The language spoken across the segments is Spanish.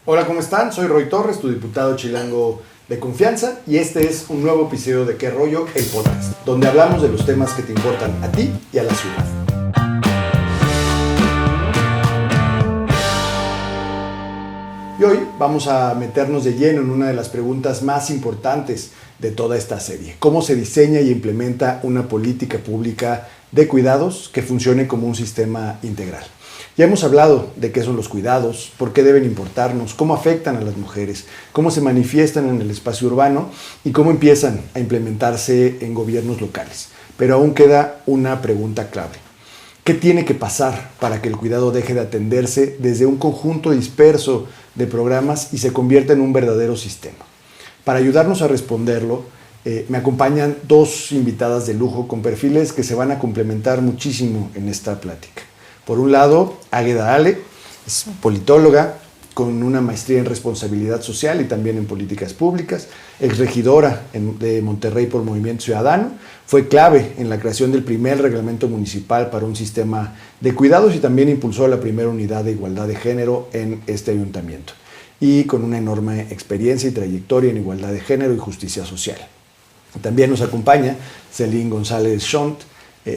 Hola, ¿cómo están? Soy Roy Torres, tu diputado chilango de confianza, y este es un nuevo episodio de ¿Qué rollo? El podcast, donde hablamos de los temas que te importan a ti y a la ciudad. Y hoy vamos a meternos de lleno en una de las preguntas más importantes de toda esta serie: ¿cómo se diseña y implementa una política pública de cuidados que funcione como un sistema integral? Ya hemos hablado de qué son los cuidados, por qué deben importarnos, cómo afectan a las mujeres, cómo se manifiestan en el espacio urbano y cómo empiezan a implementarse en gobiernos locales. Pero aún queda una pregunta clave: ¿qué tiene que pasar para que el cuidado deje de atenderse desde un conjunto disperso de programas y se convierta en un verdadero sistema? Para ayudarnos a responderlo, me acompañan dos invitadas de lujo con perfiles que se van a complementar muchísimo en esta plática. Por un lado, Águeda Ale es politóloga con una maestría en responsabilidad social y también en políticas públicas, exregidora de Monterrey por Movimiento Ciudadano, fue clave en la creación del primer reglamento municipal para un sistema de cuidados y también impulsó la primera unidad de igualdad de género en este ayuntamiento, y con una enorme experiencia y trayectoria en igualdad de género y justicia social. También nos acompaña Celine González Schont,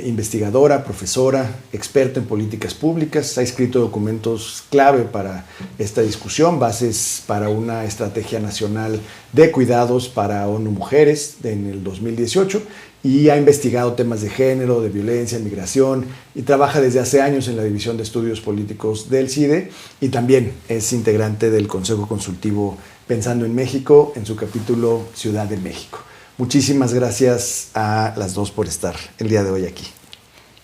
investigadora, profesora, experta en políticas públicas, ha escrito documentos clave para esta discusión, bases para una estrategia nacional de cuidados para ONU Mujeres en el 2018, y ha investigado temas de género, de violencia, migración, y trabaja desde hace años en la División de Estudios Políticos del CIDE, y también es integrante del Consejo Consultivo Pensando en México en su capítulo Ciudad de México. Muchísimas gracias a las dos por estar el día de hoy aquí.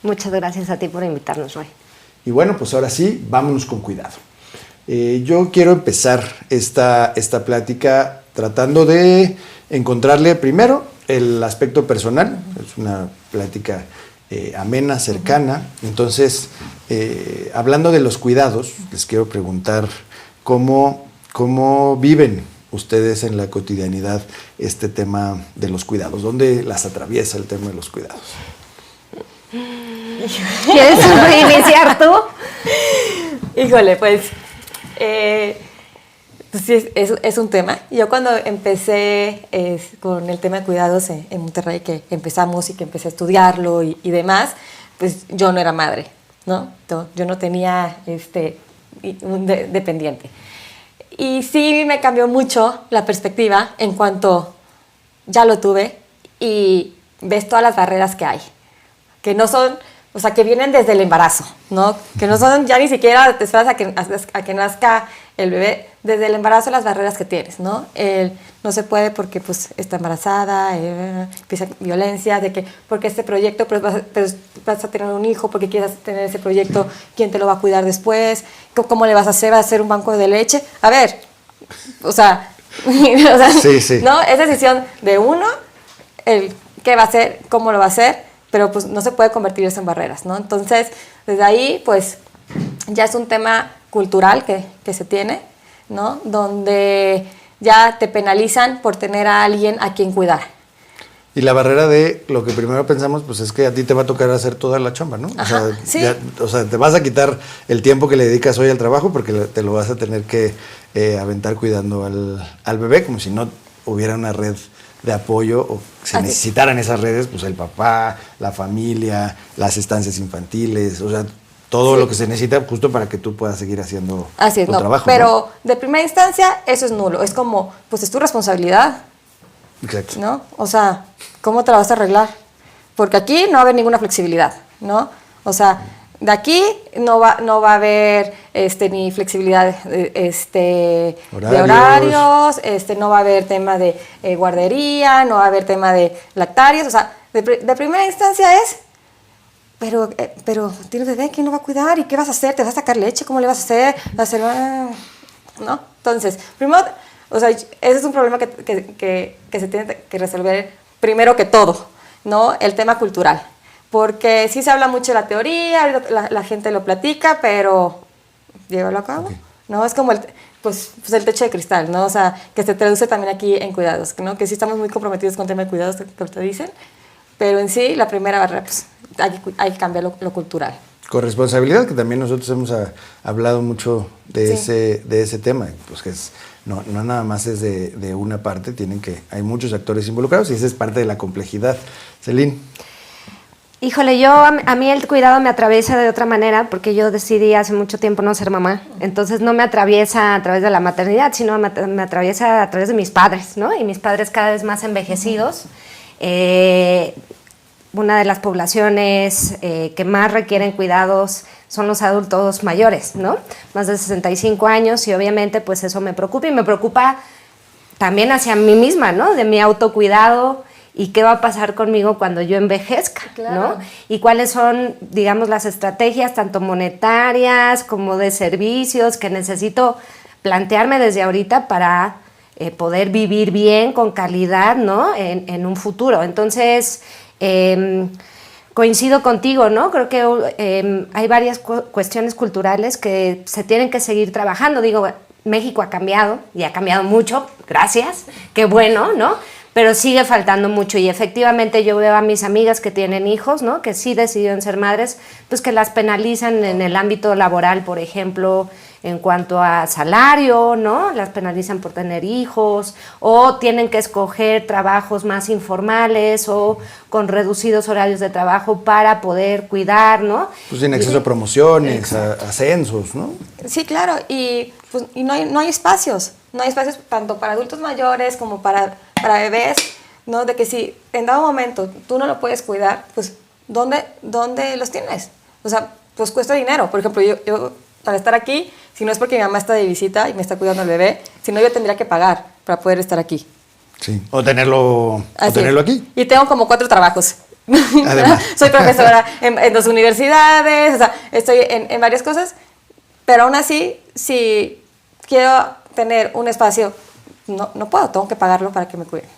Muchas gracias a ti por invitarnos, Roy. Y bueno, pues ahora sí, vámonos con cuidado. Yo quiero empezar esta plática tratando de encontrarle primero el aspecto personal. Es una plática amena, cercana. Entonces, hablando de los cuidados, les quiero preguntar cómo viven ustedes en la cotidianidad este tema de los cuidados. ¿Dónde las atraviesa el tema de los cuidados? ¿Quieres iniciar tú? Híjole, pues sí, es un tema. Yo cuando empecé con el tema de cuidados en Monterrey, que empezamos y que empecé a estudiarlo y demás, pues yo no era madre, ¿no? Yo no tenía un dependiente. Y sí me cambió mucho la perspectiva en cuanto ya lo tuve y ves todas las barreras que hay, que no son, o sea, que vienen desde el embarazo, ¿no? Que no son ya ni siquiera te esperas a que nazca el bebé, desde el embarazo las barreras que tienes, ¿no? No se puede porque pues está embarazada, empieza violencia, de que porque este proyecto pues vas a tener un hijo, porque quieres tener ese proyecto, ¿quién te lo va a cuidar después? ¿Cómo le vas a hacer? ¿Vas a hacer un banco de leche? A ver, o sea, sí. ¿no? Es decisión de uno, el qué va a hacer, cómo lo va a hacer, pero pues no se puede convertir eso en barreras, ¿no? Entonces, desde ahí, pues, ya es un tema cultural que se tiene, ¿no? Donde ya te penalizan por tener a alguien a quien cuidar. Y la barrera de lo que primero pensamos, pues es que a ti te va a tocar hacer toda la chamba, ¿no? Ajá, sí. O sea, te vas a quitar el tiempo que le dedicas hoy al trabajo porque te lo vas a tener que aventar cuidando al bebé, como si no hubiera una red de apoyo o se necesitaran esas redes, pues el papá, la familia, las estancias infantiles, o sea, todo lo que se necesita justo para que tú puedas seguir haciendo tu trabajo. Pero de primera instancia eso es nulo, es como, pues es tu responsabilidad. Exacto. ¿No? O sea, ¿cómo te la vas a arreglar? Porque aquí no va a haber ninguna flexibilidad, ¿no? O sea, de aquí no va a haber ni flexibilidad de horarios, no va a haber tema de guardería, no va a haber tema de lactarios, o sea, de primera instancia es, pero tienes bebé, ¿quién lo va a cuidar? ¿Y qué vas a hacer? ¿Te vas a sacar leche? ¿Cómo le vas a hacer? ¿Vas a hacer? ¿No? Entonces, primero, o sea, ese es un problema que se tiene que resolver primero que todo, ¿no? El tema cultural. Porque sí se habla mucho de la teoría, la gente lo platica, pero llévalo a cabo, okay. ¿No? Es como el techo de cristal, ¿no? O sea, que se traduce también aquí en cuidados, ¿no? Que sí estamos muy comprometidos con el tema de cuidados, que te dicen, pero en sí, la primera barrera, pues, hay que cambiar lo cultural. Corresponsabilidad, que también nosotros hemos hablado mucho de, Sí. de ese tema, pues que es, no nada más es de una parte, hay muchos actores involucrados y esa es parte de la complejidad. Celine. Híjole, a mí el cuidado me atraviesa de otra manera porque yo decidí hace mucho tiempo no ser mamá. Entonces no me atraviesa a través de la maternidad, sino me atraviesa a través de mis padres, ¿no? Y mis padres cada vez más envejecidos. Una de las poblaciones que más requieren cuidados son los adultos mayores, ¿no? Más de 65 años y obviamente pues eso me preocupa y me preocupa también hacia mí misma, ¿no? De mi autocuidado y qué va a pasar conmigo cuando yo envejezca, Claro. ¿no? Y cuáles son, digamos, las estrategias tanto monetarias como de servicios que necesito plantearme desde ahorita para poder vivir bien, con calidad, ¿no? En un futuro. Entonces, coincido contigo, ¿no? Creo que hay varias cuestiones culturales que se tienen que seguir trabajando. Digo, México ha cambiado y ha cambiado mucho, gracias, qué bueno, ¿no? Pero sigue faltando mucho y efectivamente yo veo a mis amigas que tienen hijos, ¿no? Que sí decidieron ser madres, pues que las penalizan en el ámbito laboral, por ejemplo, en cuanto a salario, ¿no? Las penalizan por tener hijos o tienen que escoger trabajos más informales o con reducidos horarios de trabajo para poder cuidar, ¿no? Pues sin acceso a promociones, a ascensos, ¿no? Sí, claro, y, pues, y no hay espacios. No hay espacios tanto para adultos mayores como para bebés, ¿no? De que si en dado momento tú no lo puedes cuidar, pues ¿dónde los tienes? O sea, pues cuesta dinero. Por ejemplo, yo para estar aquí, si no es porque mi mamá está de visita y me está cuidando el bebé, si no yo tendría que pagar para poder estar aquí. Sí, o tenerlo aquí. Y tengo como 4 trabajos. Además. Soy profesora en 2 universidades, o sea, estoy en varias cosas, pero aún así, si quiero tener un espacio, no puedo, tengo que pagarlo para que me cuiden.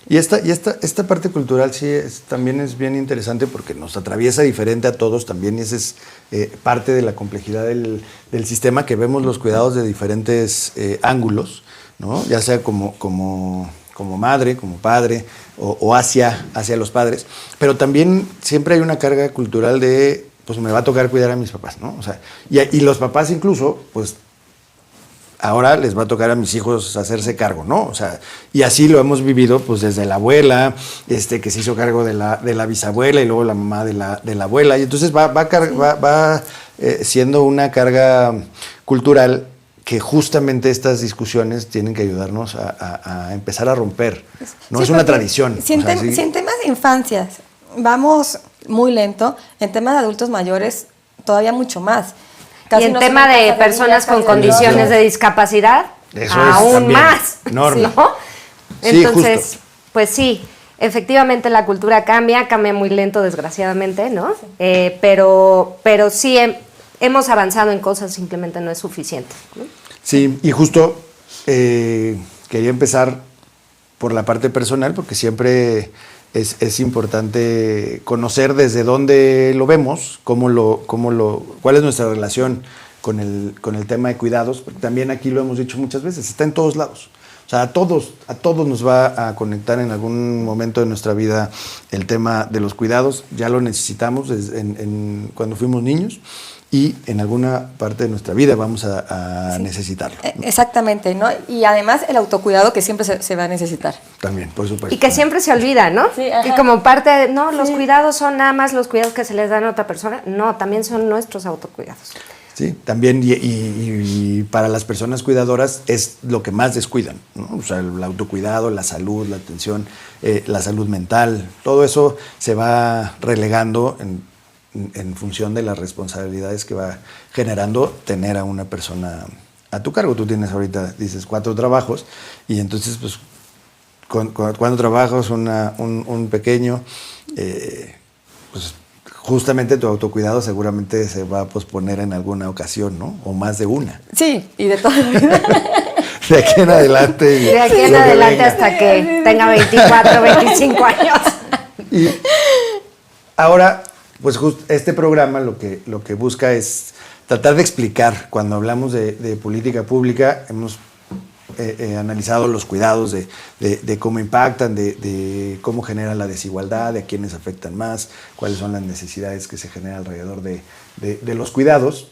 Y esta parte cultural sí también es bien interesante porque nos atraviesa diferente a todos también y esa es parte de la complejidad del sistema, que vemos los cuidados de diferentes ángulos, ¿no? Ya sea como madre, como padre o hacia los padres, pero también siempre hay una carga cultural de, pues me va a tocar cuidar a mis papás, ¿no? O sea, y los papás incluso, pues ahora les va a tocar a mis hijos hacerse cargo, ¿no? O sea, y así lo hemos vivido pues desde la abuela, que se hizo cargo de la bisabuela y luego la mamá de la abuela. Y entonces va siendo una carga cultural que justamente estas discusiones tienen que ayudarnos a empezar a romper. No Sí, es una porque tradición. Si en temas de infancias vamos muy lento, en temas de adultos mayores todavía mucho más. Y en tema de personas con condiciones de discapacidad, eso aún más, enorme. ¿no? Sí, Entonces, justo. pues sí, efectivamente la cultura cambia muy lento, desgraciadamente, ¿no? Sí. Pero sí hemos avanzado en cosas, simplemente no es suficiente, ¿no? Sí, y justo quería empezar por la parte personal, porque siempre es importante conocer desde dónde lo vemos, cuál es nuestra relación con el tema de cuidados, porque también aquí lo hemos dicho muchas veces, está en todos lados. O sea, a todos nos va a conectar en algún momento de nuestra vida el tema de los cuidados. Ya lo necesitamos cuando fuimos niños y en alguna parte de nuestra vida vamos a necesitarlo, ¿no? Exactamente, ¿no? Y además el autocuidado que siempre se va a necesitar. También, por supuesto. Y que siempre se olvida, ¿no? Sí, ajá. Y como parte de, no, los cuidados son nada más los cuidados que se les dan a otra persona. No, también son nuestros autocuidados. Sí, también y para las personas cuidadoras es lo que más descuidan, ¿no? O sea, el autocuidado, la salud, la atención, la salud mental, todo eso se va relegando en función de las responsabilidades que va generando tener a una persona a tu cargo. Tú tienes ahorita, dices, 4 trabajos y entonces pues con 4 trabajos, un pequeño, pues justamente tu autocuidado seguramente se va a posponer en alguna ocasión, ¿no? O más de una. Sí, y de toda la vida. De aquí en adelante. De aquí en adelante hasta que tenga 24, 25 años. Y ahora, pues este programa lo que busca es tratar de explicar, cuando hablamos de política pública, hemos analizado los cuidados, de cómo impactan, de cómo generan la desigualdad, de a quiénes afectan más, cuáles son las necesidades que se generan alrededor de los cuidados,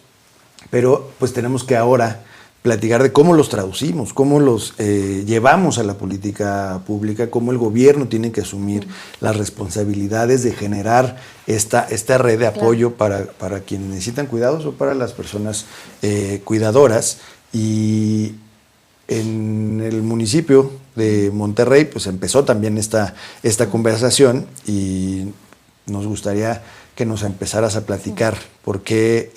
pero pues tenemos que ahora platicar de cómo los traducimos, cómo los llevamos a la política pública, cómo el gobierno tiene que asumir las responsabilidades de generar esta red de apoyo para quienes necesitan cuidados o para las personas cuidadoras. Y en el municipio de Monterrey pues empezó también esta conversación y nos gustaría que nos empezaras a platicar por qué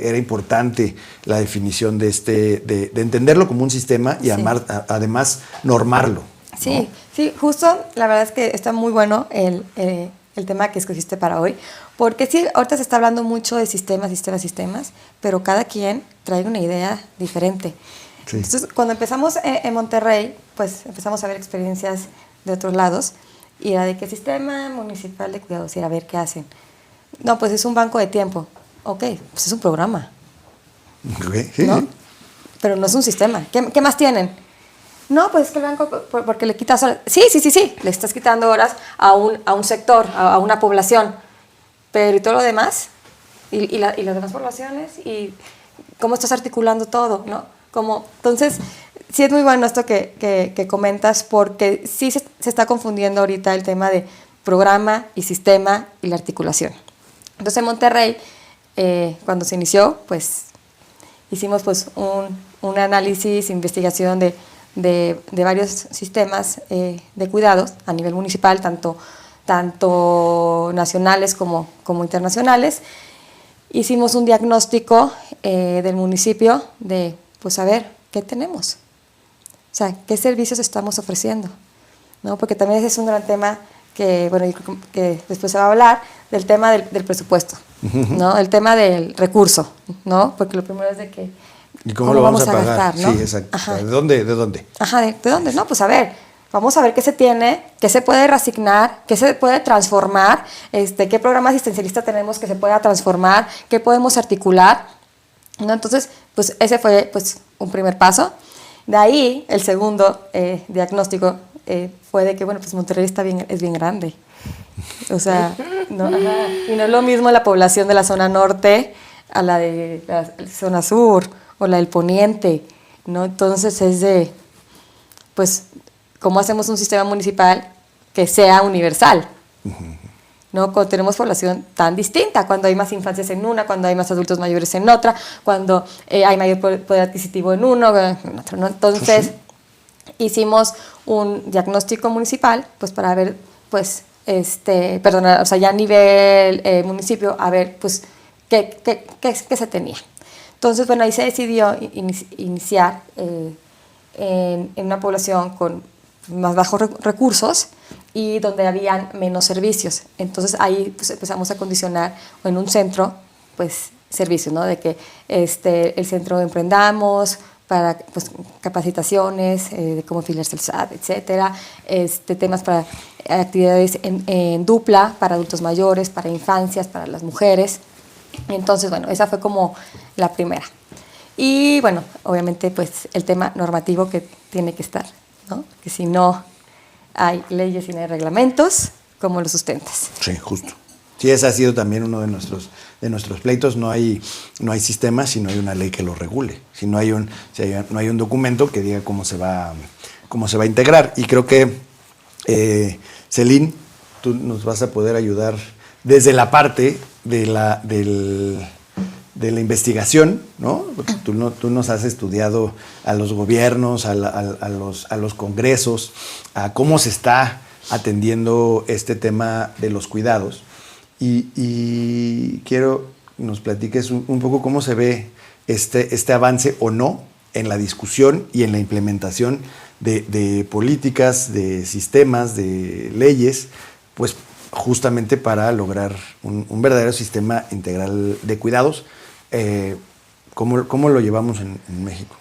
era importante la definición de entenderlo como un sistema y además normarlo, ¿no? Sí, sí, justo la verdad es que está muy bueno el tema que escogiste para hoy, porque sí, ahorita se está hablando mucho de sistemas, pero cada quien trae una idea diferente. Sí. Entonces, cuando empezamos en Monterrey, pues empezamos a ver experiencias de otros lados y era de que sistema municipal de cuidados, y era a ver qué hacen. No, pues es un banco de tiempo. Ok, pues es un programa. Okay. ¿No? Pero no es un sistema. ¿Qué más tienen? No, pues es que el banco, porque le quitas horas. Sí, le estás quitando horas a un sector, a una población. Pero ¿y todo lo demás? ¿Y las demás poblaciones? ¿Y cómo estás articulando todo? ¿No? Entonces, sí es muy bueno esto que comentas, porque sí se está confundiendo ahorita el tema de programa y sistema y la articulación. Entonces en Monterrey, cuando se inició, pues hicimos pues un análisis, investigación de varios sistemas de cuidados a nivel municipal, tanto nacionales como internacionales. Hicimos un diagnóstico del municipio de, pues a ver, ¿qué tenemos? O sea, ¿qué servicios estamos ofreciendo? ¿No? Porque también ese es un gran tema que, bueno, que después se va a hablar del tema del presupuesto, ¿no? El tema del recurso, ¿no? Porque lo primero es de que ¿y cómo lo vamos a pagar? Gastar, ¿no? Sí, exacto. ¿De dónde? Ajá, ¿de dónde? No, pues a ver, vamos a ver qué se tiene, qué se puede reasignar, qué se puede transformar, qué programa asistencialista tenemos que se pueda transformar, qué podemos articular, ¿no? Entonces, pues ese fue pues un primer paso. De ahí, el segundo diagnóstico fue de que, bueno, pues Monterrey es bien grande. O sea, no, y no es lo mismo la población de la zona norte a la de la zona sur o la del poniente, ¿no? Entonces es de, pues, ¿cómo hacemos un sistema municipal que sea universal? ¿No? Cuando tenemos población tan distinta, cuando hay más infancias en una, cuando hay más adultos mayores en otra, cuando hay mayor poder adquisitivo en uno, en otro, ¿no? Entonces, hicimos un diagnóstico municipal, pues para ver, pues, o sea, ya a nivel municipio, a ver, pues, qué se tenía. Entonces, bueno, ahí se decidió iniciar en una población con más bajos recursos y donde habían menos servicios. Entonces ahí pues, empezamos a condicionar en un centro pues servicios, ¿no? De que el centro Emprendamos para pues, capacitaciones de cómo afiliarse al SAT, etcétera, temas para actividades en dupla para adultos mayores, para infancias, para las mujeres. Entonces, bueno, esa fue como la primera. Y bueno, obviamente pues el tema normativo que tiene que estar, ¿no? Que si no hay leyes y no hay reglamentos, ¿cómo lo sustentas? Sí, justo. Sí, ese ha sido también uno de nuestros pleitos. No hay sistema si no hay una ley que lo regule, si no hay un documento que diga cómo se va a integrar. Y creo que, Celine, tú nos vas a poder ayudar desde la parte de la investigación, ¿no? Tú nos has estudiado a los gobiernos, a los congresos, a cómo se está atendiendo este tema de los cuidados. Y quiero que nos platiques un poco cómo se ve este avance o no en la discusión y en la implementación de políticas, de sistemas, de leyes, pues justamente para lograr un verdadero sistema integral de cuidados. ¿Cómo lo llevamos en México?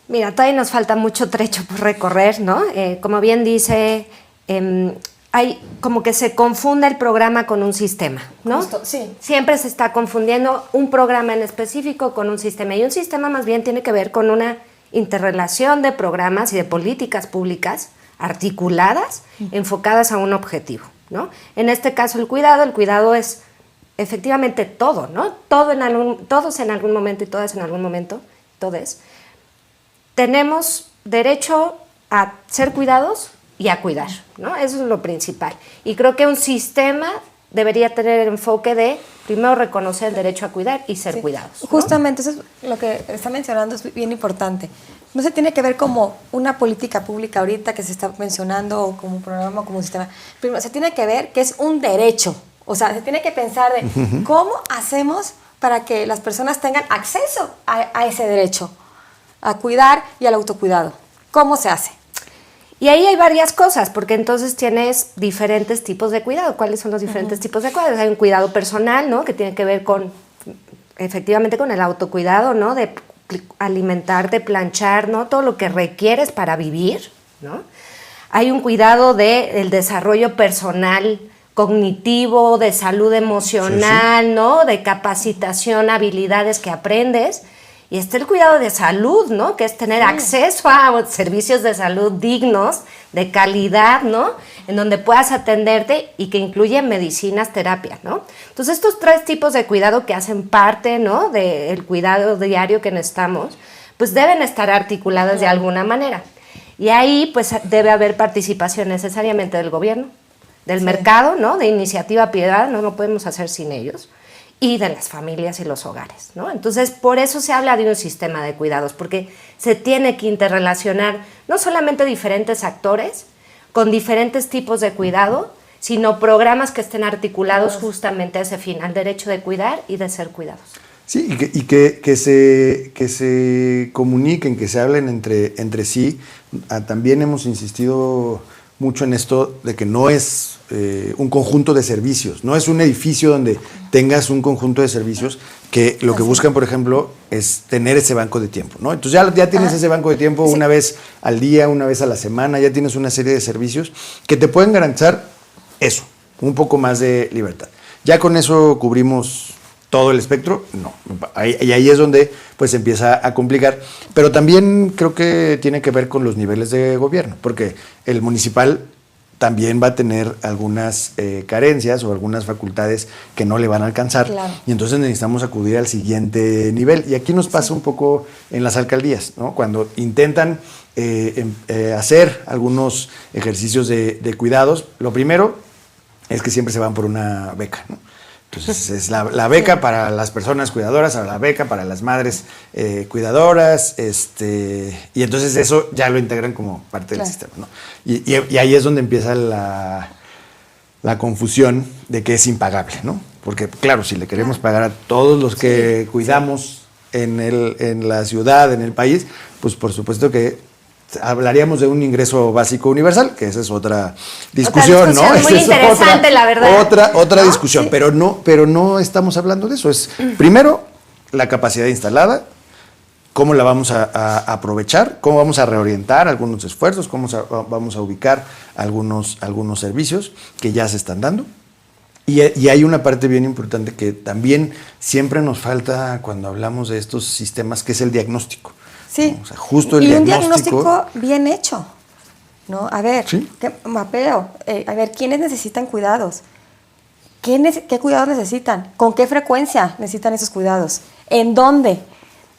Mira, todavía nos falta mucho trecho por recorrer, ¿no? Como bien dice, hay como que se confunde el programa con un sistema, ¿no? Justo, sí. Siempre se está confundiendo un programa en específico con un sistema, y un sistema más bien tiene que ver con una interrelación de programas y de políticas públicas articuladas, enfocadas a un objetivo, ¿no? En este caso el cuidado es efectivamente todo, ¿no? Todos en algún momento y todas en algún momento, todes, tenemos derecho a ser cuidados y a cuidar, ¿no? Eso es lo principal. Y creo que un sistema debería tener el enfoque de primero reconocer el derecho a cuidar y ser cuidados, ¿no? Justamente, eso es lo que está mencionando, es bien importante. No se tiene que ver como una política pública ahorita que se está mencionando, o como un programa, o como un sistema. Primero, se tiene que ver que es un derecho. O sea, se tiene que pensar de cómo hacemos para que las personas tengan acceso a ese derecho, a cuidar y al autocuidado. ¿Cómo se hace? Y ahí hay varias cosas, porque entonces tienes diferentes tipos de cuidado. ¿Cuáles son los diferentes tipos de cuidados? Hay un cuidado personal, ¿no? Que tiene que ver con, efectivamente, con el autocuidado, ¿no? De alimentar, de planchar, ¿no? Todo lo que requieres para vivir, ¿no? Hay un cuidado del desarrollo personal, cognitivo, de salud emocional, ¿no? De capacitación, habilidades que aprendes. Y está el cuidado de salud, ¿no? Que es tener acceso a servicios de salud dignos, de calidad, ¿no? En donde puedas atenderte y que incluye medicinas, terapias, ¿no? Entonces, estos 3 tipos de cuidado que hacen parte, ¿no? Del cuidado diario que necesitamos, pues deben estar articulados de alguna manera. Y ahí, pues, debe haber participación necesariamente del gobierno, del mercado, ¿no? De iniciativa privada, no lo podemos hacer sin ellos, y de las familias y los hogares, ¿no? Entonces, por eso se habla de un sistema de cuidados, porque se tiene que interrelacionar no solamente diferentes actores con diferentes tipos de cuidado, sino programas que estén articulados justamente a ese fin, al derecho de cuidar y de ser cuidados. Sí, y que se comuniquen, que se hablen entre sí. También hemos insistido mucho en esto de que no es un conjunto de servicios, no es un edificio donde tengas un conjunto de servicios que lo que buscan, por ejemplo, es tener ese banco de tiempo, ¿no? Entonces ya tienes ese banco de tiempo una vez al día, una vez a la semana, ya tienes una serie de servicios que te pueden garantizar eso, un poco más de libertad. Ya con eso cubrimos todo el espectro, no. Y ahí es donde pues empieza a complicar. Pero también creo que tiene que ver con los niveles de gobierno, porque el municipal también va a tener algunas carencias o algunas facultades que no le van a alcanzar. Claro. Y entonces necesitamos acudir al siguiente nivel. Y aquí nos pasa un poco en las alcaldías, ¿no? Cuando intentan hacer algunos ejercicios de cuidados, lo primero es que siempre se van por una beca, ¿no? Entonces es la beca para las personas cuidadoras, la beca para las madres cuidadoras, y entonces eso ya lo integran como parte del sistema, ¿no? Y ahí es donde empieza la confusión de que es impagable, ¿no? Porque claro, si le queremos pagar a todos los que cuidamos en la ciudad, en el país, pues por supuesto que hablaríamos de un ingreso básico universal, que esa es otra discusión, ¿no? Muy interesante, la verdad. Otra discusión, sí. pero no estamos hablando de eso. Es primero la capacidad instalada, cómo la vamos a aprovechar, cómo vamos a reorientar algunos esfuerzos, cómo vamos a ubicar algunos servicios que ya se están dando. Y hay una parte bien importante que también siempre nos falta cuando hablamos de estos sistemas, que es el diagnóstico. Sí, o sea, justo el y diagnóstico. Un diagnóstico bien hecho, ¿no? A ver, ¿sí? ¿qué mapeo? A ver, ¿quiénes necesitan cuidados? ¿Qué cuidados necesitan? ¿Con qué frecuencia necesitan esos cuidados? ¿En dónde?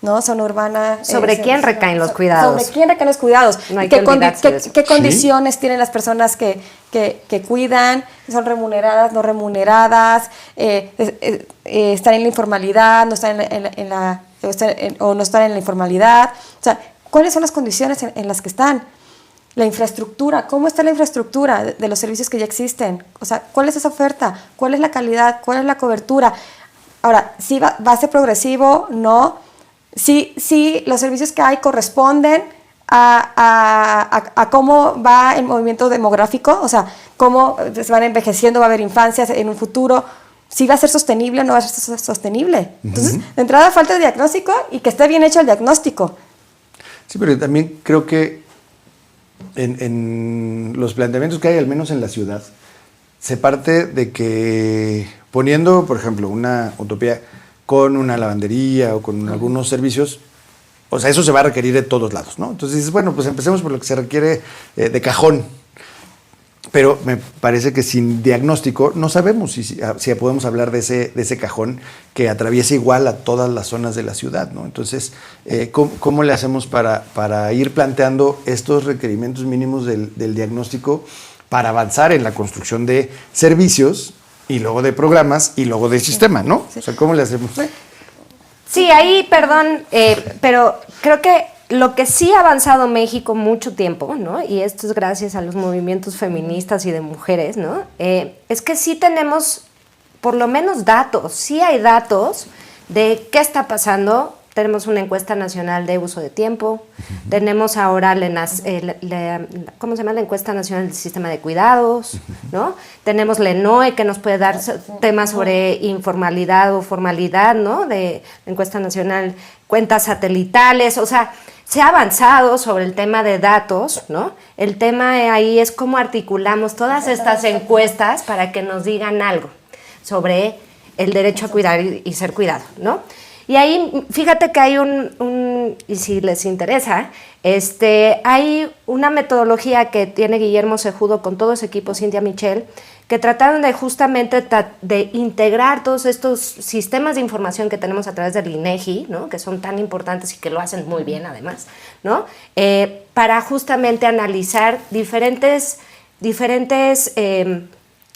¿No? Zona urbana. ¿Sobre quién recaen los cuidados? ¿Sobre quién recaen los cuidados? No hay que olvidarse de eso. ¿Qué condiciones tienen las personas que cuidan? ¿Son remuneradas, no remuneradas? ¿Están en la informalidad? ¿No están o no están en la informalidad? O sea, ¿cuáles son las condiciones en las que están? La infraestructura, ¿cómo está la infraestructura de los servicios que ya existen? O sea, ¿cuál es esa oferta? ¿Cuál es la calidad? ¿Cuál es la cobertura? Ahora, ¿sí va a ser progresivo? No. Sí, los servicios que hay corresponden a cómo va el movimiento demográfico, o sea, cómo se van envejeciendo, va a haber infancias en un futuro. ¿Sí va a ser sostenible o no va a ser sostenible? Entonces, de entrada falta el diagnóstico y que esté bien hecho el diagnóstico. Sí, pero también creo que en los planteamientos que hay, al menos en la ciudad, se parte de que poniendo, por ejemplo, una utopía con una lavandería o con algunos servicios, o sea, eso se va a requerir de todos lados, ¿no? Entonces dices, bueno, pues empecemos por lo que se requiere de cajón. Pero me parece que sin diagnóstico no sabemos si podemos hablar de ese cajón que atraviesa igual a todas las zonas de la ciudad, ¿no? Entonces, ¿cómo le hacemos para ir planteando estos requerimientos mínimos del diagnóstico para avanzar en la construcción de servicios y luego de programas y luego de sistema, ¿no? O sea, ¿cómo le hacemos? Sí, ahí, perdón, pero creo que lo que sí ha avanzado México mucho tiempo, ¿no? Y esto es gracias a los movimientos feministas y de mujeres, ¿no? Es que sí tenemos por lo menos datos, sí hay datos de qué está pasando. Tenemos una encuesta nacional de uso de tiempo, tenemos ahora ¿cómo se llama? La encuesta nacional del sistema de cuidados, ¿no? Tenemos la ENOE que nos puede dar temas sobre informalidad o formalidad, ¿no? De la encuesta nacional, cuentas satelitales, o sea, se ha avanzado sobre el tema de datos, ¿no? El tema ahí es cómo articulamos todas estas encuestas para que nos digan algo sobre el derecho a cuidar y ser cuidado, ¿no? Y ahí, fíjate que hay y si les interesa, hay una metodología que tiene Guillermo Cejudo con todo su equipo, Cintia Michel, que trataron de justamente de integrar todos estos sistemas de información que tenemos a través del INEGI, ¿no? Que son tan importantes y que lo hacen muy bien además, ¿no? Para justamente analizar diferentes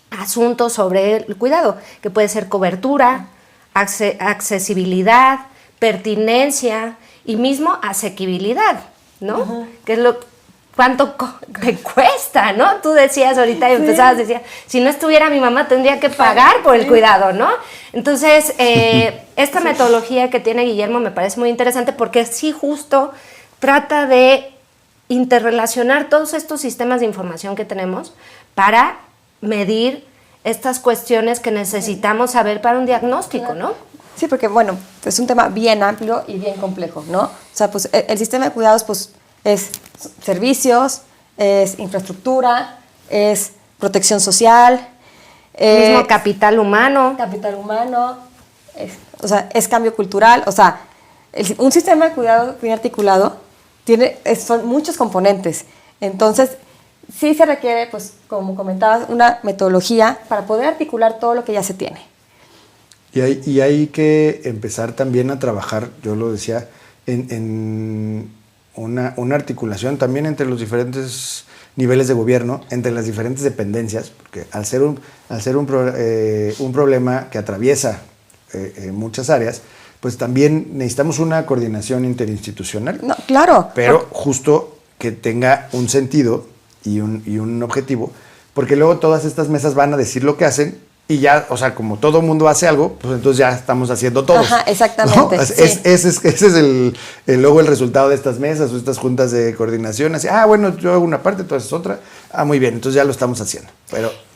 asuntos sobre el cuidado, que puede ser cobertura, accesibilidad, pertinencia y mismo asequibilidad, ¿no? Que es cuánto te cuesta, ¿no? Tú decías ahorita y empezabas, decías, si no estuviera mi mamá tendría que pagar por el cuidado, ¿no? Entonces, esta metodología que tiene Guillermo me parece muy interesante porque sí justo trata de interrelacionar todos estos sistemas de información que tenemos para medir estas cuestiones que necesitamos saber para un diagnóstico, ¿no? Sí, porque bueno, es un tema bien amplio y bien complejo, ¿no? O sea, pues el sistema de cuidados pues es servicios, es infraestructura, es protección social, mismo capital humano. Capital humano, o sea, es cambio cultural, o sea, un sistema de cuidado bien articulado son muchos componentes, entonces sí se requiere, pues, como comentabas, una metodología para poder articular todo lo que ya se tiene. Y hay que empezar también a trabajar, yo lo decía, en una articulación también entre los diferentes niveles de gobierno, entre las diferentes dependencias, porque al ser un problema que atraviesa muchas áreas, pues también necesitamos una coordinación interinstitucional. No, claro. Pero justo que tenga un sentido y un objetivo, porque luego todas estas mesas van a decir lo que hacen y ya, o sea, como todo mundo hace algo, pues entonces ya estamos haciendo todos. Ajá, exactamente. ¿No? Sí. Ese es luego el resultado de estas mesas o estas juntas de coordinación. Así, bueno, yo hago una parte, tú haces otra. Muy bien, entonces ya lo estamos haciendo.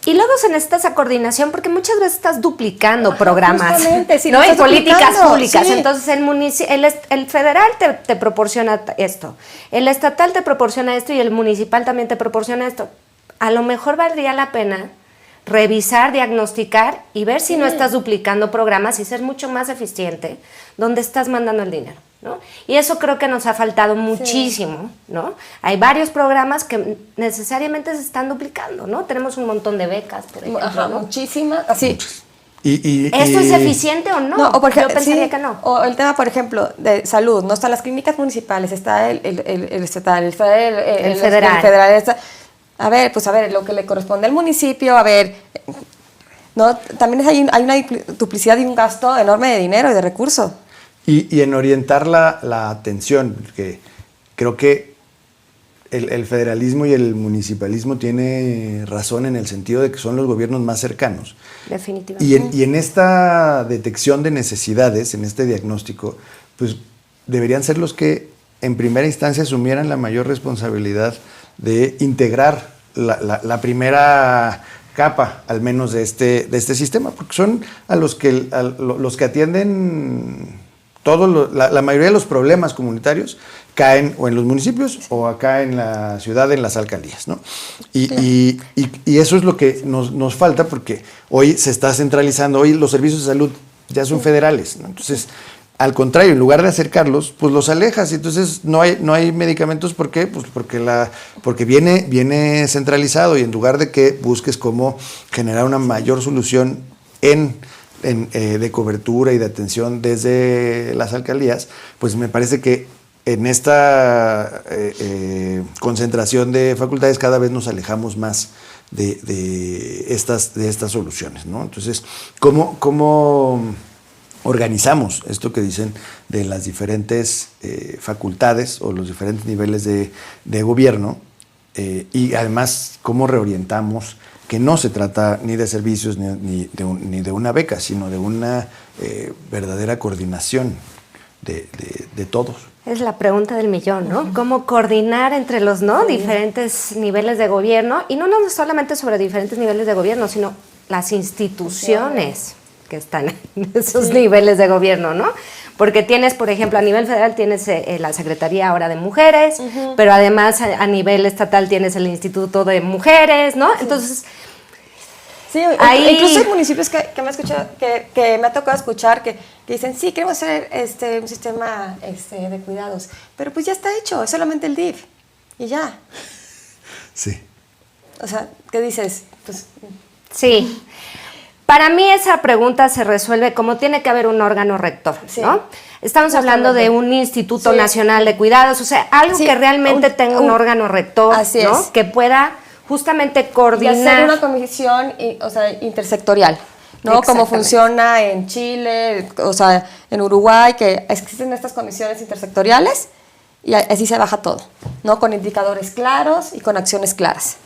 Y luego se necesita esa coordinación porque muchas veces estás duplicando programas, sí, ¿no? Y políticas públicas. Sí. Entonces el federal te proporciona esto, el estatal te proporciona esto y el municipal también te proporciona esto. A lo mejor valdría la pena revisar, diagnosticar y ver si no estás duplicando programas y ser mucho más eficiente donde estás mandando el dinero, ¿no? Y eso creo que nos ha faltado muchísimo, ¿no? Hay varios programas que necesariamente se están duplicando, ¿no? Tenemos un montón de becas, por ejemplo, ¿no? Muchísimas, así. ¿Esto es eficiente o no? O por ejemplo, yo pensaría que no. O el tema, por ejemplo, de salud, no están las clínicas municipales, está el estatal, el federal. A ver, lo que le corresponde al municipio, ¿no? También hay una duplicidad y un gasto enorme de dinero y de recursos. Y en orientar la atención, porque creo que el federalismo y el municipalismo tiene razón en el sentido de que son los gobiernos más cercanos. Definitivamente. Y en esta detección de necesidades, en este diagnóstico, pues deberían ser los que en primera instancia asumieran la mayor responsabilidad de integrar la primera capa, al menos de este sistema, porque son los que atienden la mayoría de los problemas comunitarios caen o en los municipios o acá en la ciudad, en las alcaldías, ¿no? Y eso es lo que nos falta, porque hoy se está centralizando, hoy los servicios de salud ya son federales, ¿no? Entonces, al contrario, en lugar de acercarlos, pues los alejas. Y entonces no hay medicamentos. ¿Por qué? Pues porque viene centralizado, y en lugar de que busques cómo generar una mayor solución de cobertura y de atención desde las alcaldías, pues me parece que en esta concentración de facultades cada vez nos alejamos más de estas soluciones, ¿no? Entonces, ¿cómo organizamos esto que dicen de las diferentes facultades o los diferentes niveles de gobierno? Y además, ¿cómo reorientamos que no se trata ni de servicios ni de una beca, sino de una verdadera coordinación de todos? Es la pregunta del millón, ¿no? ¿Cómo coordinar entre los diferentes niveles de gobierno? Y no solamente sobre diferentes niveles de gobierno, sino las instituciones que están en esos niveles de gobierno, ¿no? Porque tienes, por ejemplo, a nivel federal tienes la Secretaría ahora de Mujeres, pero además a nivel estatal tienes el Instituto de Mujeres, ¿no? Entonces, sí, incluso hay municipios que me ha tocado escuchar que dicen, sí, queremos hacer un sistema de cuidados, pero pues ya está hecho, es solamente el DIF y ya. Sí. O sea, ¿qué dices? Pues, sí. Para mí esa pregunta se resuelve como tiene que haber un órgano rector, sí, ¿no? Estamos hablando de un Instituto Nacional de Cuidados, o sea, algo que realmente tenga un órgano rector, así ¿no? es. Que pueda justamente coordinar. Y hacer una comisión, intersectorial, ¿no? Como funciona en Chile, o sea, en Uruguay, que existen estas comisiones intersectoriales y así se baja todo, ¿no? Con indicadores claros y con acciones claras.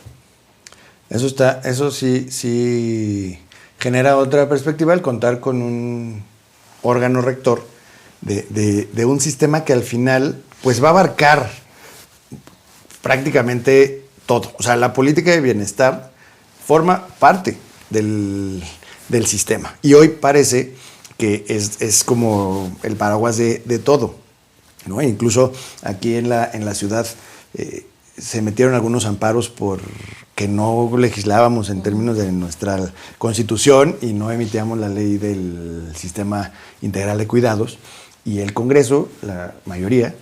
Eso sí genera otra perspectiva, el contar con un órgano rector de un sistema que al final pues va a abarcar prácticamente todo. O sea, la política de bienestar forma parte del sistema. Y hoy parece que es como el paraguas de todo, ¿no? E incluso aquí en la ciudad se metieron algunos amparos porque no legislábamos en términos de nuestra Constitución y no emitíamos la ley del Sistema Integral de Cuidados. Y el Congreso, la mayoría,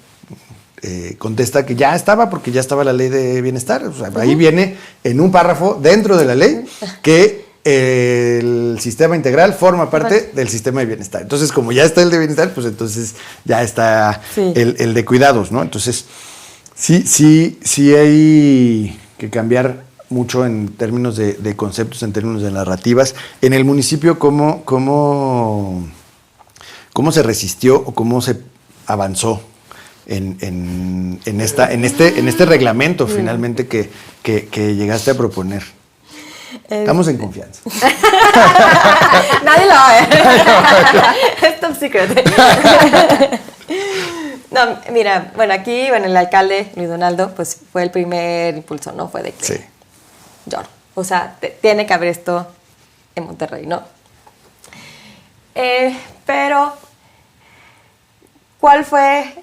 contesta que ya estaba, porque ya estaba la ley de bienestar. O sea, ahí viene en un párrafo dentro de la ley que el sistema integral forma parte del sistema de bienestar. Entonces, como ya está el de bienestar, pues entonces ya está el de cuidados, ¿no? Entonces, sí hay que cambiar mucho en términos de conceptos, en términos de narrativas. En el municipio, ¿cómo se resistió o cómo se avanzó en este reglamento finalmente que llegaste a proponer? Estamos en confianza. Nadie lo ve. Es top secret. No, mira, bueno, aquí, el alcalde, Luis Donaldo, pues fue el primer impulso, ¿no? Fue de que sí. O sea, tiene que haber esto en Monterrey, ¿no? Pero, ¿cuál fue?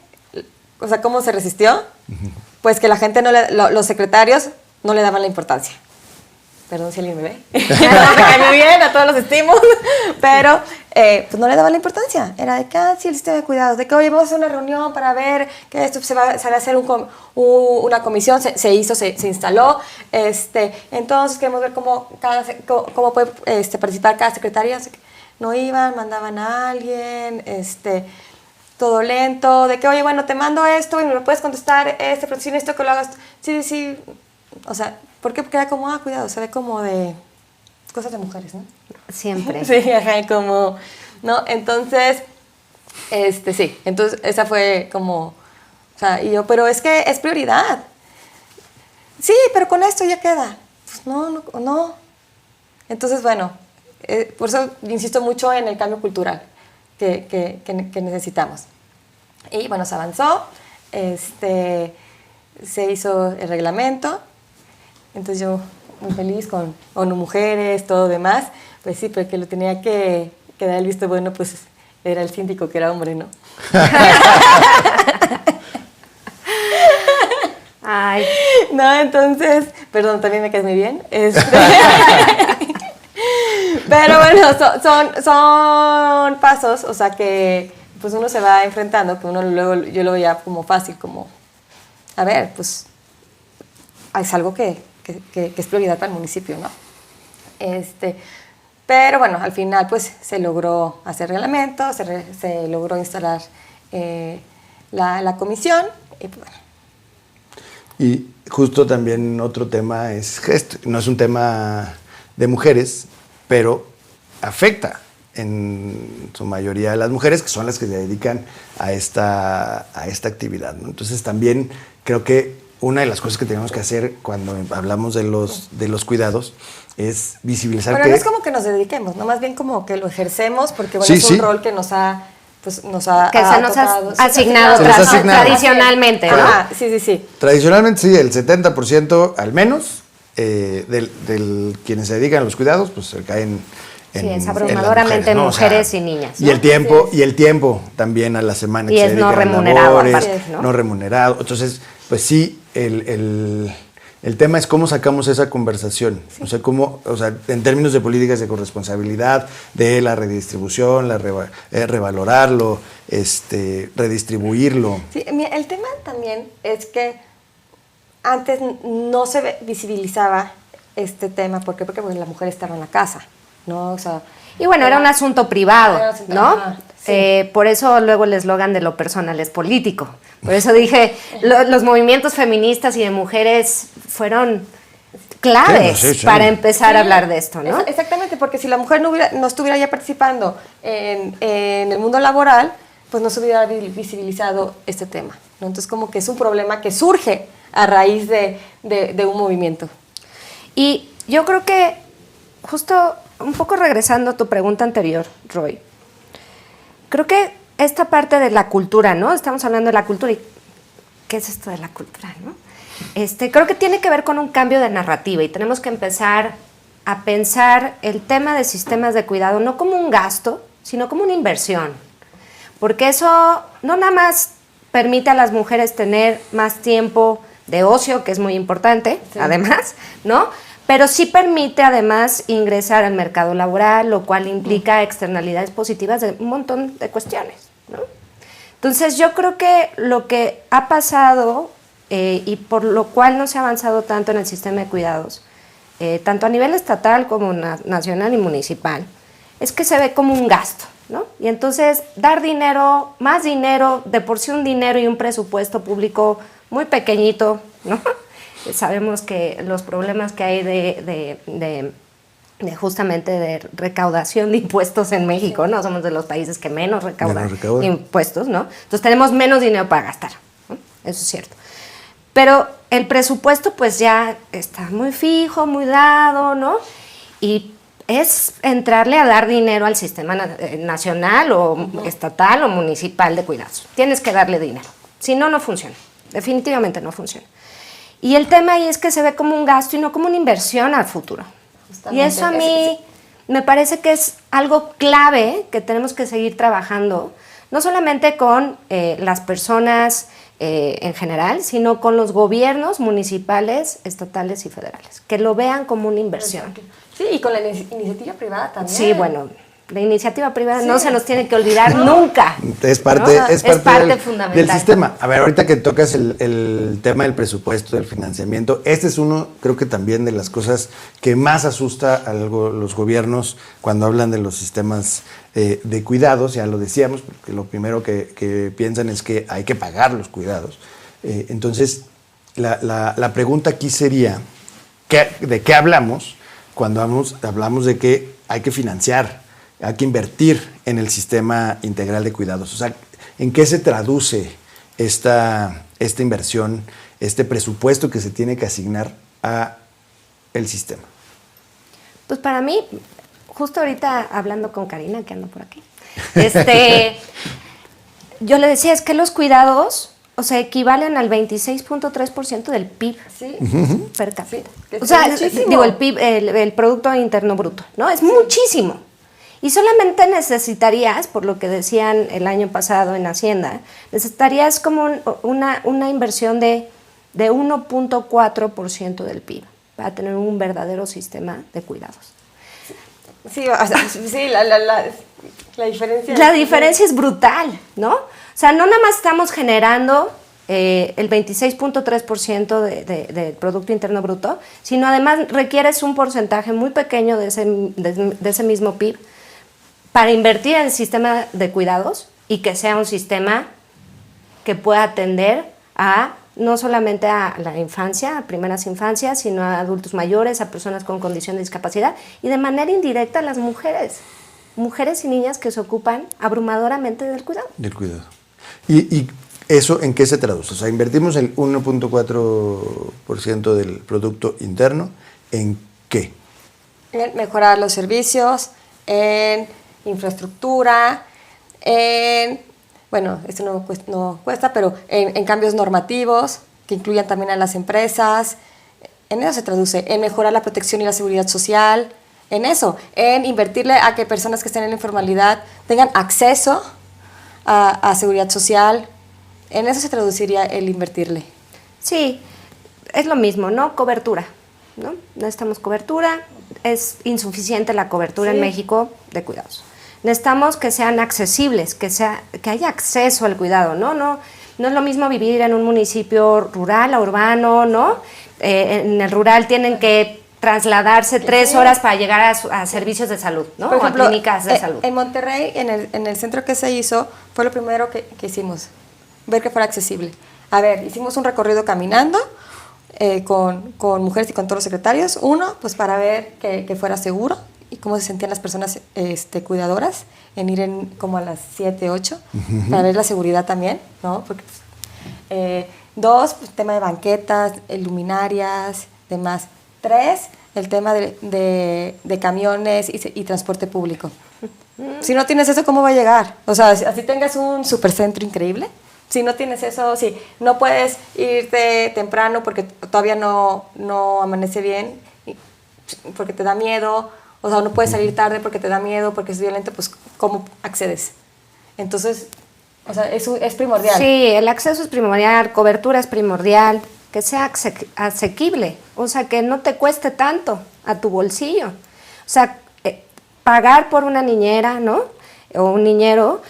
O sea, ¿cómo se resistió? Pues que la gente los secretarios no le daban la importancia. Perdón si alguien me ve. Me cae muy bien, a todos los estimo. Pero, pues no le daban la importancia. Era de que, sí, el sistema de cuidados. De que, oye, vamos a hacer una reunión para ver que esto se va a hacer una comisión. Se hizo, se instaló. Entonces, queremos ver cómo puede participar cada secretaria. No iban, mandaban a alguien, todo lento. De que, oye, bueno, te mando esto y me lo puedes contestar, pero si necesito que lo hagas. Sí. O sea, ¿por qué? Porque era como, cuidado, se ve como de cosas de mujeres, ¿no? Siempre. Sí, ajá, como, ¿no? Entonces, sí, entonces esa fue como, o sea, y yo, pero es que es prioridad. Sí, pero con esto ya queda. Pues no. Entonces, bueno, por eso insisto mucho en el cambio cultural que necesitamos. Y bueno, se avanzó, se hizo el reglamento. Entonces yo muy feliz con ONU Mujeres, todo demás, pues sí, pero que lo tenía que dar el visto bueno, pues era el síndico que era hombre, ¿no? Ay. No, entonces, perdón, también me caes muy bien. Pero bueno, son pasos, o sea que pues uno se va enfrentando, que uno luego, yo lo veía como fácil, como, a ver, pues es algo que es prioridad para el municipio, ¿no? Pero bueno, al final pues se logró hacer reglamento, se logró instalar la comisión y pues bueno. Y justo también otro tema es gesto. No es un tema de mujeres, pero afecta en su mayoría a las mujeres, que son las que se dedican a esta actividad, ¿no? Entonces también creo que una de las cosas que tenemos que hacer cuando hablamos de los cuidados es visibilizar Pero no es como que nos dediquemos, ¿no? Más bien como que lo ejercemos, porque bueno, es un rol que nos ha que se nos ha asignado tradicionalmente, ¿no? Sí. Tradicionalmente sí, el 70% al menos del quienes se dedican a los cuidados, pues se caen en es abrumadoramente mujeres y niñas, ¿no? Y el tiempo también a la semana y que es se no remunerado aparte, ¿no? No remunerado. Entonces, pues sí, el tema es cómo sacamos esa conversación, o sea, en términos de políticas de corresponsabilidad, de la redistribución, revalorarlo, redistribuirlo. Sí, el tema también es que antes no se visibilizaba este tema, ¿por qué? Porque la mujer estaba en la casa, ¿no? O sea, y bueno, era un asunto privado, ¿no? Ajá, sí. Por eso luego el eslogan de lo personal es político. Por eso dije, los movimientos feministas y de mujeres fueron claves para empezar a hablar de esto, ¿no? Exactamente, porque si la mujer no estuviera ya participando en el mundo laboral, pues no se hubiera visibilizado este tema, ¿no? Entonces como que es un problema que surge a raíz de un movimiento. Y yo creo que justo un poco regresando a tu pregunta anterior, Roy, creo que esta parte de la cultura, ¿no? Estamos hablando de la cultura y ¿qué es esto de la cultura, no? Creo que tiene que ver con un cambio de narrativa y tenemos que empezar a pensar el tema de sistemas de cuidado no como un gasto, sino como una inversión. Porque eso no nada más permite a las mujeres tener más tiempo de ocio, que es muy importante, además, ¿no? Pero sí permite además ingresar al mercado laboral, lo cual implica externalidades positivas de un montón de cuestiones, ¿no? Entonces yo creo que lo que ha pasado y por lo cual no se ha avanzado tanto en el sistema de cuidados, tanto a nivel estatal como nacional y municipal, es que se ve como un gasto, ¿no? Y entonces dar dinero, más dinero, de por sí un dinero y un presupuesto público muy pequeñito, ¿no? Sabemos que los problemas que hay de justamente de recaudación de impuestos en México, ¿no? Somos de los países que menos recaudan impuestos, ¿no? Entonces tenemos menos dinero para gastar, ¿no? Eso es cierto. Pero el presupuesto pues ya está muy fijo, muy dado, ¿no? Y es entrarle a dar dinero al sistema nacional o estatal o municipal de cuidados. Tienes que darle dinero. Si no, no funciona. Definitivamente no funciona. Y el tema ahí es que se ve como un gasto y no como una inversión al futuro. Justamente. Y eso a mí me parece que es algo clave que tenemos que seguir trabajando, no solamente con las personas en general, sino con los gobiernos municipales, estatales y federales, que lo vean como una inversión. Sí, y con la iniciativa privada también. Sí, bueno, la iniciativa privada no se nos tiene que olvidar nunca. Es parte, ¿no? es parte fundamental del sistema. A ver, ahorita que tocas el tema del presupuesto, del financiamiento, este es uno, creo que también de las cosas que más asusta a los gobiernos cuando hablan de los sistemas de cuidados, ya lo decíamos, porque lo primero que piensan es que hay que pagar los cuidados. Entonces, la pregunta aquí sería, ¿de qué hablamos cuando hablamos de que hay que financiar? Hay que invertir en el sistema integral de cuidados. O sea, ¿en qué se traduce esta inversión, este presupuesto que se tiene que asignar a el sistema? Pues para mí, justo ahorita hablando con Karina, que anda por aquí, yo le decía, es que los cuidados, o sea, equivalen al 26.3% del PIB per cápita. Sí, o sea, digo, el PIB, el Producto Interno Bruto, ¿no? Es muchísimo. Y solamente necesitarías, por lo que decían el año pasado en Hacienda, necesitarías como una inversión de 1.4% del PIB para tener un verdadero sistema de cuidados. Sí, o sea, sí, la diferencia. La diferencia es brutal, ¿no? O sea, no nada más estamos generando el 26.3% del Producto Interno Bruto, sino además requieres un porcentaje muy pequeño de ese mismo PIB para invertir en el sistema de cuidados y que sea un sistema que pueda atender no solamente a la infancia, a primeras infancias, sino a adultos mayores, a personas con condición de discapacidad y de manera indirecta a las mujeres y niñas que se ocupan abrumadoramente del cuidado. Del cuidado. ¿Y eso en qué se traduce? O sea, invertimos el 1.4% del Producto Interno, ¿en qué? En mejorar los servicios, en infraestructura, bueno, esto no cuesta, pero en cambios normativos que incluyan también a las empresas. En eso se traduce, en mejorar la protección y la seguridad social, en eso, en invertirle a que personas que estén en la informalidad tengan acceso a seguridad social. En eso se traduciría el invertirle. Sí, es lo mismo, ¿no? Cobertura, ¿no? Necesitamos cobertura, es insuficiente la cobertura en México de cuidados. Necesitamos que sean accesibles, que haya acceso al cuidado, ¿no? No es lo mismo vivir en un municipio rural a urbano, ¿no? En el rural tienen que trasladarse 3 horas para llegar a servicios de salud, ¿no? Por ejemplo, o a clínicas de salud. En Monterrey, en el centro que se hizo, fue lo primero que hicimos, ver que fuera accesible. A ver, hicimos un recorrido caminando con mujeres y con todos los secretarios. Uno, pues para ver que fuera seguro y cómo se sentían las personas cuidadoras en ir como a las 7, 8, para ver la seguridad también, ¿no? Porque, dos, pues, tema de banquetas, luminarias, demás. 3, el tema de camiones y transporte público. Si no tienes eso, ¿cómo va a llegar? O sea, así tengas un supercentro increíble, si no tienes eso, si no puedes irte temprano porque todavía no amanece bien, porque te da miedo, o sea, no puedes salir tarde porque te da miedo, porque es violento, pues, ¿cómo accedes? Entonces, o sea, eso es primordial. Sí, el acceso es primordial, cobertura es primordial, que sea asequible, o sea, que no te cueste tanto a tu bolsillo. O sea, pagar por una niñera, ¿no? O un niñero,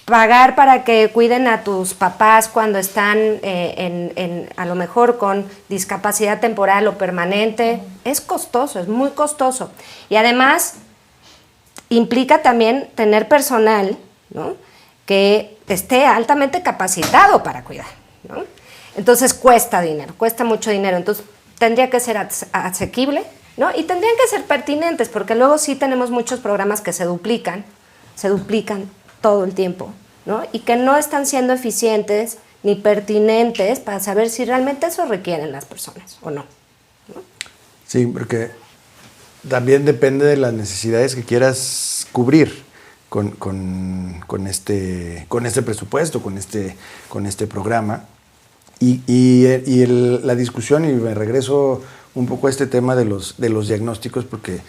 pagar para que cuiden a tus papás cuando están a lo mejor con discapacidad temporal o permanente, es costoso, es muy costoso. Y además implica también tener personal, ¿no? Que esté altamente capacitado para cuidar, ¿no? Entonces cuesta dinero, cuesta mucho dinero. Entonces tendría que ser asequible, ¿no? Y tendrían que ser pertinentes, porque luego sí tenemos muchos programas que se duplican todo el tiempo, ¿no? Y que no están siendo eficientes ni pertinentes para saber si realmente eso requieren las personas o no, ¿no? Sí, porque también depende de las necesidades que quieras cubrir con este presupuesto, con este programa. La discusión, y me regreso un poco a este tema de los diagnósticos, porque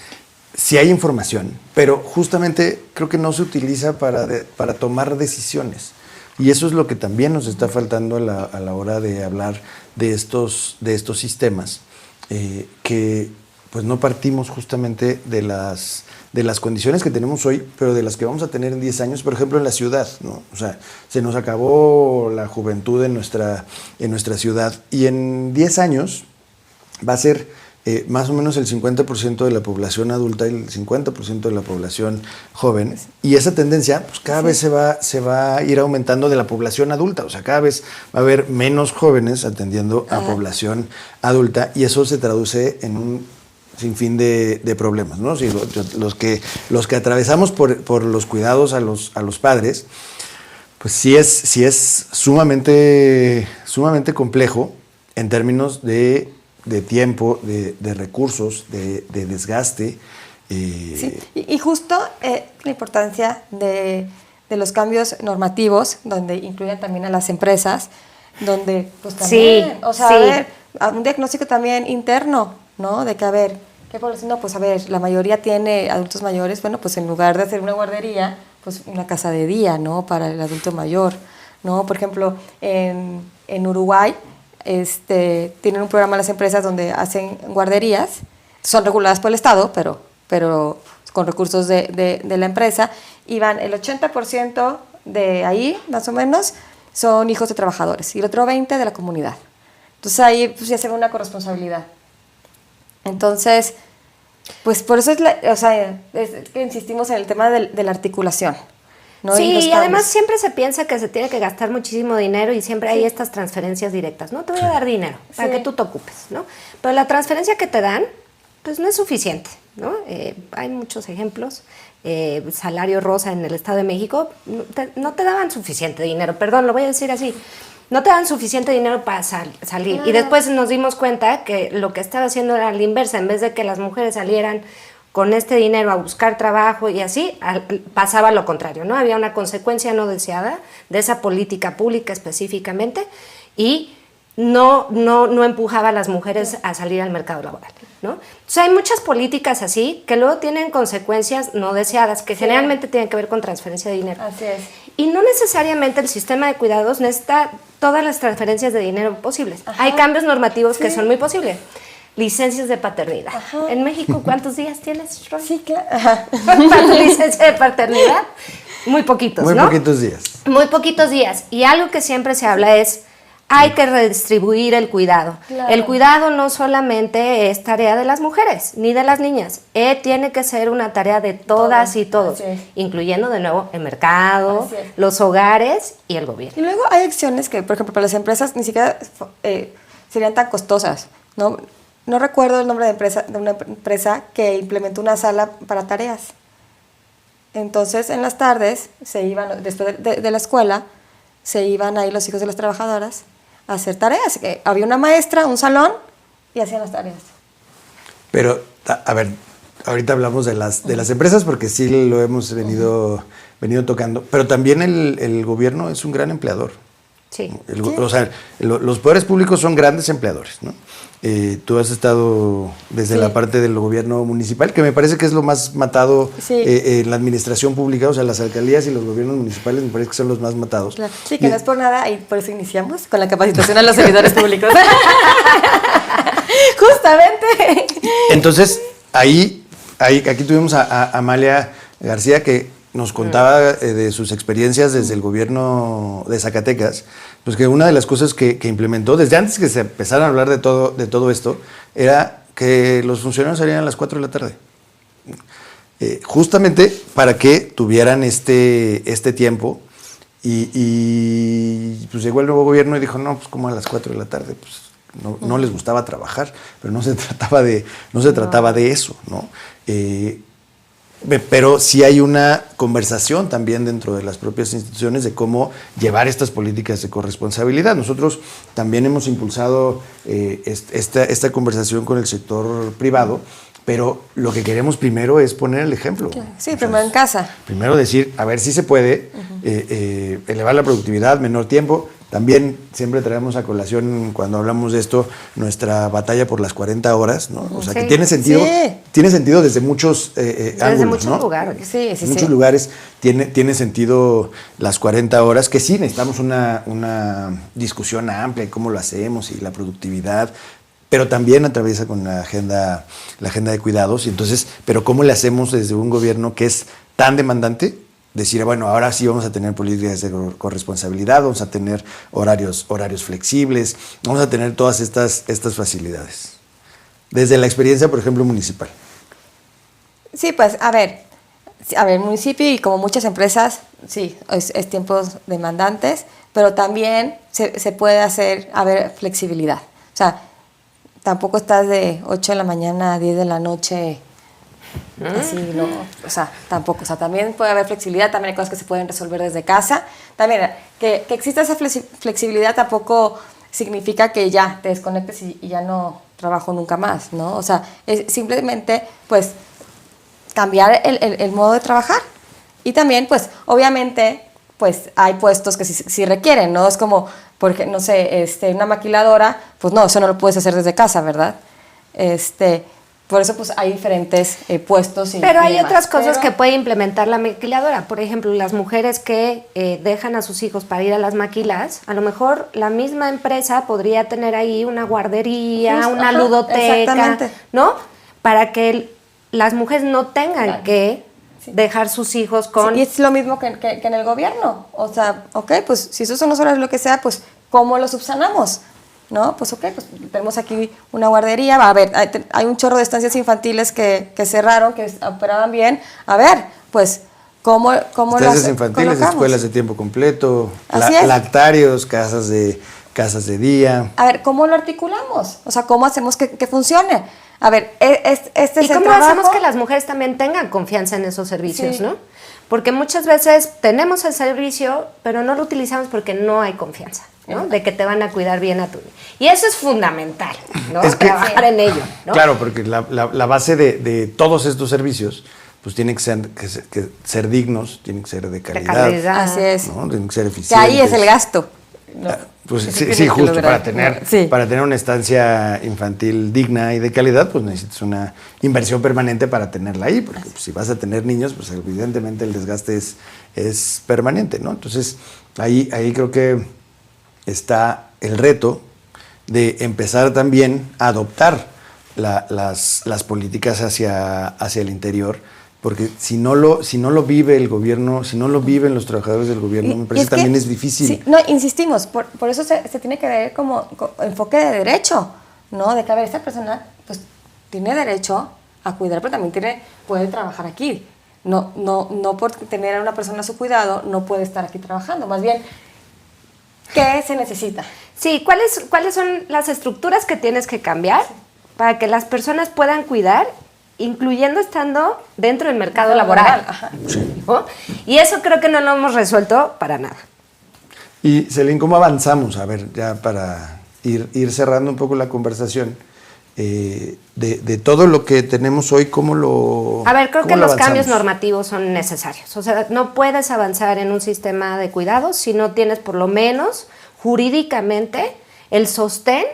sí hay información, pero justamente creo que no se utiliza para tomar decisiones. Y eso es lo que también nos está faltando a la hora de hablar de estos sistemas, que pues no partimos justamente de las condiciones que tenemos hoy, pero de las que vamos a tener en 10 años, por ejemplo, en la ciudad, ¿no? O sea, se nos acabó la juventud en nuestra ciudad, y en 10 años va a ser más o menos el 50% de la población adulta y el 50% de la población joven, y esa tendencia pues cada vez se va a ir aumentando de la población adulta, o sea, cada vez va a haber menos jóvenes atendiendo a población adulta, y eso se traduce en un sin fin de problemas, ¿no? Sí, los que atravesamos por los cuidados a los padres, pues sí es sumamente complejo en términos de tiempo, de recursos, de desgaste. Sí, y justo la importancia de los cambios normativos, donde incluyen también a las empresas, donde pues también, Sí, o sea, sí. a ver, un diagnóstico también interno, ¿no? De que, a ver, ¿qué población? No, pues a ver, la mayoría tiene adultos mayores, bueno, pues en lugar de hacer una guardería, pues una casa de día, ¿no? Para el adulto mayor, ¿no? Por ejemplo, en Uruguay, tienen un programa las empresas donde hacen guarderías, son reguladas por el Estado, pero pero con recursos de la empresa, y van el 80% de ahí, más o menos, son hijos de trabajadores, y el otro 20% de la comunidad. Entonces ahí pues, ya se ve una corresponsabilidad. Entonces, pues por eso es que insistimos en el tema de la articulación, ¿no? Sí, y cambios. además siempre se piensa que se tiene que gastar muchísimo dinero y siempre hay estas transferencias directas, ¿no? Te voy a dar dinero para que tú te ocupes, ¿no? Pero la transferencia que te dan, pues no es suficiente, ¿no? Hay muchos ejemplos. Salario rosa en el Estado de México, no te daban suficiente dinero, perdón, lo voy a decir así. No te dan suficiente dinero para salir. Y después nos dimos cuenta que lo que estaba haciendo era la inversa. En vez de que las mujeres salieran con este dinero a buscar trabajo y así, pasaba lo contrario, ¿no? Había una consecuencia no deseada de esa política pública específicamente y no empujaba a las mujeres a salir al mercado laboral, ¿no? Entonces hay muchas políticas así que luego tienen consecuencias no deseadas, que generalmente tienen que ver con transferencia de dinero. Así es. Y no necesariamente el sistema de cuidados necesita todas las transferencias de dinero posibles. Ajá. Hay cambios normativos que son muy posibles. Licencias de paternidad. Ajá. En México, ¿cuántos días tienes, Roy? Sí, claro. Ajá. ¿Para tu licencia de paternidad? Muy poquitos, ¿no? Muy poquitos días. Muy poquitos días. Y algo que siempre se habla es, hay que redistribuir el cuidado. Claro. El cuidado no solamente es tarea de las mujeres, ni de las niñas. Tiene que ser una tarea de todas y todos, incluyendo de nuevo el mercado, los hogares y el gobierno. Y luego hay acciones que, por ejemplo, para las empresas ni siquiera serían tan costosas, ¿no? No recuerdo el nombre de una empresa que implementó una sala para tareas. Entonces, en las tardes, se iban, después de la escuela, se iban ahí los hijos de las trabajadoras a hacer tareas. Había una maestra, un salón, y hacían las tareas. Pero, a ver, ahorita hablamos de las empresas porque sí lo hemos venido tocando, pero también el gobierno es un gran empleador. Sí. O sea, los poderes públicos son grandes empleadores, ¿no? Tú has estado desde la parte del gobierno municipal, que me parece que es lo más matado en la administración pública, o sea, las alcaldías y los gobiernos municipales me parece que son los más matados. Claro. Sí, que no es por nada, y por eso iniciamos con la capacitación a los servidores públicos. Justamente. Entonces, aquí tuvimos a Amalia García, que nos contaba de sus experiencias desde el gobierno de Zacatecas, pues que una de las cosas que implementó, desde antes que se empezaran a hablar de todo esto, era que los funcionarios salían a las 4 de la tarde. Justamente para que tuvieran este tiempo y pues llegó el nuevo gobierno y dijo, no, pues como a las 4 de la tarde, pues no les gustaba trabajar, pero no se trataba de eso, ¿no? Pero sí hay una conversación también dentro de las propias instituciones de cómo llevar estas políticas de corresponsabilidad. Nosotros también hemos impulsado esta conversación con el sector privado, pero lo que queremos primero es poner el ejemplo. Sí, primero en casa. Primero decir, a ver si se puede elevar la productividad, menor tiempo. También siempre traemos a colación, cuando hablamos de esto, nuestra batalla por las 40 horas, ¿no? O sea, que tiene sentido desde muchos ángulos, desde muchos ¿no? lugares. En muchos lugares tiene sentido las 40 horas, que sí necesitamos una discusión amplia de cómo lo hacemos y la productividad, pero también atraviesa con la agenda de cuidados. Y entonces, pero ¿cómo le hacemos desde un gobierno que es tan demandante? Decir, bueno, ahora sí vamos a tener políticas de corresponsabilidad, vamos a tener horarios flexibles, vamos a tener todas estas facilidades. Desde la experiencia, por ejemplo, municipal. Sí, pues, a ver, municipio y como muchas empresas, sí, es tiempos demandantes, pero también se puede haber flexibilidad. O sea, tampoco estás de 8 de la mañana a 10 de la noche. Así, no, o sea, tampoco, o sea, también puede haber flexibilidad, también hay cosas que se pueden resolver desde casa. También que exista esa flexibilidad tampoco significa que ya te desconectes y ya no trabajo nunca más, ¿no? O sea, es simplemente, pues, cambiar el modo de trabajar. Y también, pues, obviamente, pues, hay puestos que sí requieren, ¿no? Es como, porque, no sé, una maquiladora, pues no, eso no lo puedes hacer desde casa, ¿verdad? Por eso pues hay diferentes puestos. Pero hay otras cosas que puede implementar la maquiladora. Por ejemplo, las mujeres que dejan a sus hijos para ir a las maquilas, a lo mejor la misma empresa podría tener ahí una guardería, una ludoteca, ¿no? Para que las mujeres no tengan que dejar sus hijos con... Sí, y es lo mismo que en el gobierno. O sea, ok, pues si esos son los horarios, lo que sea, pues ¿cómo lo subsanamos? ¿No? Pues ok, pues tenemos aquí una guardería. A ver, hay un chorro de estancias infantiles que cerraron, que operaban bien. A ver, pues ¿cómo estancias infantiles, colocamos? Escuelas de tiempo completo, lactarios, casas de día. A ver, ¿cómo lo articulamos? O sea, ¿cómo hacemos que funcione? A ver, este es ¿Y el cómo trabajo? hacemos que las mujeres también tengan confianza en esos servicios, Sí. ¿no? Porque muchas veces tenemos el servicio, pero no lo utilizamos porque no hay confianza, ¿no? De que te van a cuidar bien a tu niño. Y eso es fundamental, ¿no? Es que, trabajar en ello, ¿no? Claro, porque la base de todos estos servicios pues tienen que ser dignos, tienen que ser de calidad. Así es. ¿no? Tienen que ser eficientes. Que ahí es el gasto. No. Pues sí, justo, para tener una estancia infantil digna y de calidad, pues necesitas una inversión permanente para tenerla ahí, porque pues, si vas a tener niños, pues evidentemente el desgaste es permanente, ¿no? Entonces, ahí creo que está el reto de empezar también a adoptar las políticas hacia el interior, porque si no lo vive el gobierno, si no lo viven los trabajadores del gobierno, me parece que también es difícil. Sí, no, insistimos, por eso se tiene que ver como enfoque de derecho, ¿no? De que, a ver, esta persona pues tiene derecho a cuidar, pero también puede trabajar aquí. No por tener a una persona a su cuidado, no puede estar aquí trabajando. Más bien, ¿qué se necesita? Sí, ¿cuáles son las estructuras que tienes que cambiar para que las personas puedan cuidar, incluyendo estando dentro del mercado laboral? ¿No? Y eso creo que no lo hemos resuelto para nada. Y Celine, ¿cómo avanzamos? A ver, ya para ir cerrando un poco la conversación, de todo lo que tenemos hoy, ¿cómo lo A ver, creo que los avanzamos? cambios normativos son necesarios. O sea, no puedes avanzar en un sistema de cuidados si no tienes por lo menos jurídicamente el sostén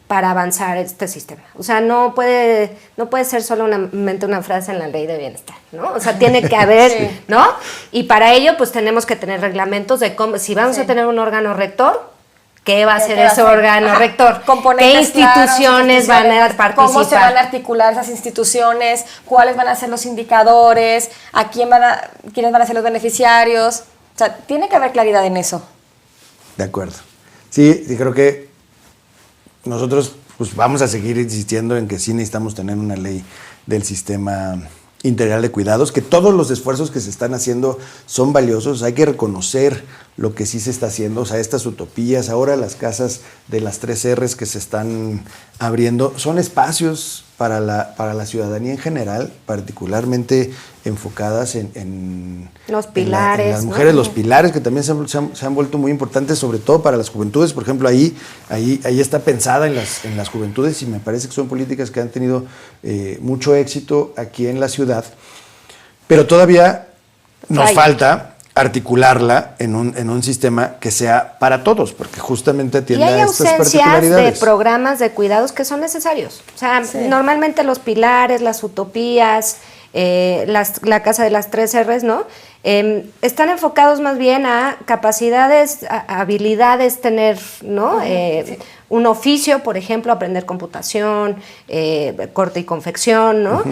para avanzar este sistema. O sea, no puede ser solamente una frase en la ley de bienestar, ¿no? O sea, tiene que haber, ¿no? Y para ello, pues tenemos que tener reglamentos de cómo, si vamos a tener un órgano rector, ¿qué va a ser ese órgano rector? ¿Qué instituciones van a participar? ¿Cómo se van a articular esas instituciones? ¿Cuáles van a ser los indicadores? ¿Quiénes van a ser los beneficiarios? O sea, tiene que haber claridad en eso. De acuerdo. Sí, y creo que nosotros pues vamos a seguir insistiendo en que sí necesitamos tener una ley del sistema integral de cuidados, que todos los esfuerzos que se están haciendo son valiosos, hay que reconocer lo que sí se está haciendo, o sea, estas utopías, ahora las casas de las 3 R's que se están abriendo, son espacios para la ciudadanía en general, particularmente enfocadas en los pilares, en las mujeres, ¿no? Los pilares que también se han vuelto muy importantes, sobre todo para las juventudes. Por ejemplo, ahí está pensada en las juventudes y me parece que son políticas que han tenido mucho éxito aquí en la ciudad, pero todavía nos falta articularla en un sistema que sea para todos, porque justamente atiende a estas particularidades. Y hay ausencias de programas de cuidados que son necesarios. O sea, normalmente los pilares, las utopías, la casa de las 3 R's, ¿no? Están enfocados más bien a capacidades, a habilidades, tener, ¿no? Un oficio, por ejemplo, aprender computación, corte y confección, ¿no?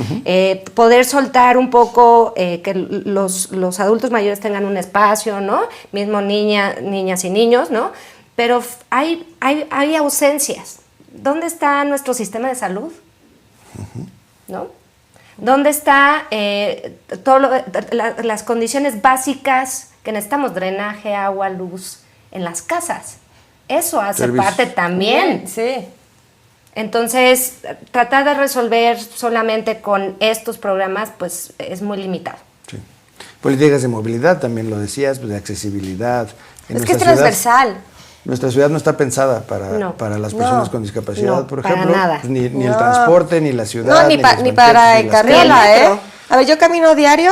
Poder soltar un poco, que los adultos mayores tengan un espacio, ¿no? Mismo niñas y niños, ¿no? Pero hay ausencias. ¿Dónde está nuestro sistema de salud? ¿No? ¿Dónde está las condiciones básicas que necesitamos? Drenaje, agua, luz, en las casas. Eso hace parte también. Sí. Entonces, tratar de resolver solamente con estos programas, pues, es muy limitado. Sí. Políticas de movilidad, también lo decías, pues, de accesibilidad. Es que es transversal. Nuestra ciudad no está pensada para las personas con discapacidad, por ejemplo. Para nada. Pues, ni el transporte, ni la ciudad. No, ni para el Carrila, ¿eh? A ver, yo camino diario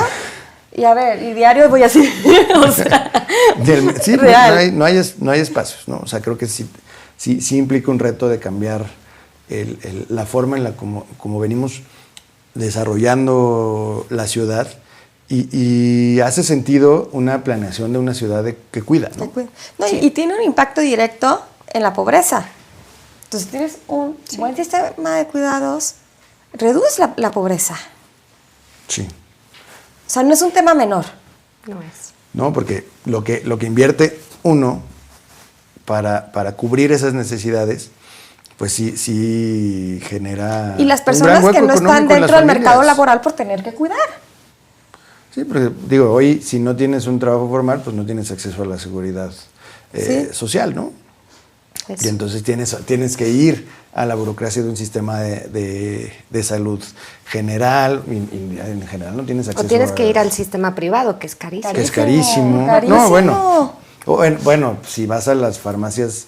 y diario voy así. O sea, sí, pues, no hay espacios, ¿no? O sea, creo que sí implica un reto de cambiar la forma en la como venimos desarrollando la ciudad. Y hace sentido una planeación de una ciudad que cuida, ¿no? Y tiene un impacto directo en la pobreza. Entonces, tienes un buen sistema de cuidados, reduce la pobreza, Sí. O sea, no es un tema menor. No es. No, porque lo que invierte uno para cubrir esas necesidades, pues sí genera. Y las un gran personas hueco que no están económico en las dentro del mercado familias. laboral por tener que cuidar. Sí, porque digo, hoy si no tienes un trabajo formal, pues no tienes acceso a la seguridad Sí. social, ¿no? Eso. Y entonces tienes que ir a la burocracia de un sistema de salud general, y en general no tienes acceso O tienes a, que ir al sistema privado, que es carísimo. que es carísimo. Carísimo. No, bueno. Bueno, si vas a las farmacias,